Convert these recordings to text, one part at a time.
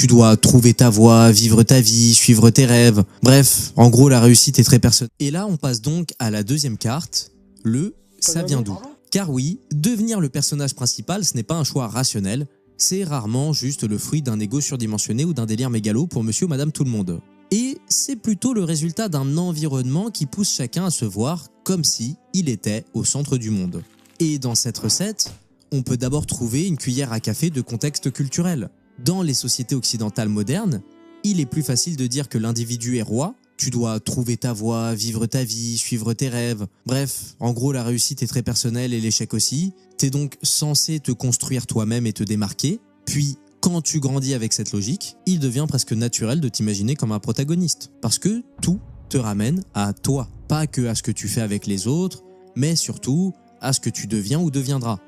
Tu dois trouver ta voie, vivre ta vie, suivre tes rêves. Bref, en gros, la réussite est très personnelle. Et là, on passe donc à la deuxième carte, le « ça vient d'où ». Car oui, devenir le personnage principal, ce n'est pas un choix rationnel, c'est rarement juste le fruit d'un ego surdimensionné ou d'un délire mégalo pour monsieur ou madame tout le monde. Et c'est plutôt le résultat d'un environnement qui pousse chacun à se voir comme si il était au centre du monde. Et dans cette recette, on peut d'abord trouver une cuillère à café de contexte culturel. Dans les sociétés occidentales modernes, il est plus facile de dire que l'individu est roi. Tu dois trouver ta voie, vivre ta vie, suivre tes rêves. Bref, en gros, la réussite est très personnelle et l'échec aussi. T'es donc censé te construire toi-même et te démarquer. Puis, quand tu grandis avec cette logique, il devient presque naturel de t'imaginer comme un protagoniste. Parce que tout te ramène à toi. Pas que à ce que tu fais avec les autres, mais surtout à ce que tu deviens ou deviendras.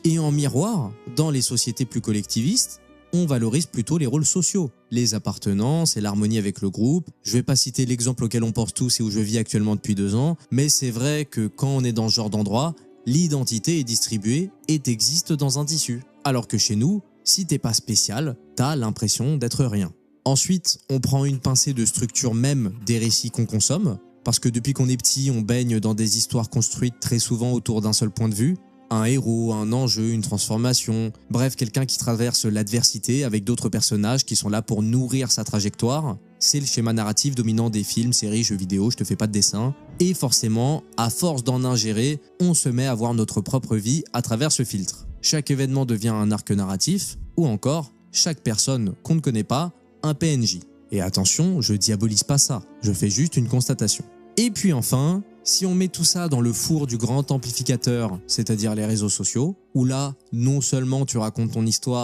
Et en miroir, dans les sociétés plus collectivistes, on valorise plutôt les rôles sociaux, les appartenances et l'harmonie avec le groupe. Je vais pas citer l'exemple auquel on pense tous et où je vis actuellement depuis 2 ans, mais c'est vrai que quand on est dans ce genre d'endroit, l'identité est distribuée et t'existes dans un tissu. Alors que chez nous, si t'es pas spécial, t'as l'impression d'être rien. Ensuite, on prend une pincée de structure même des récits qu'on consomme, parce que depuis qu'on est petit, on baigne dans des histoires construites très souvent autour d'un seul point de vue. Un héros, un enjeu, une transformation, bref, quelqu'un qui traverse l'adversité avec d'autres personnages qui sont là pour nourrir sa trajectoire. C'est le schéma narratif dominant des films, séries, jeux vidéo, je te fais pas de dessin. Et forcément, à force d'en ingérer, on se met à voir notre propre vie à travers ce filtre. Chaque événement devient un arc narratif, ou encore, chaque personne qu'on ne connaît pas, un PNJ. Et attention, je diabolise pas ça, je fais juste une constatation. Et puis enfin, si on met tout ça dans le four du grand amplificateur, c'est-à-dire les réseaux sociaux, où là, non seulement tu racontes ton histoire,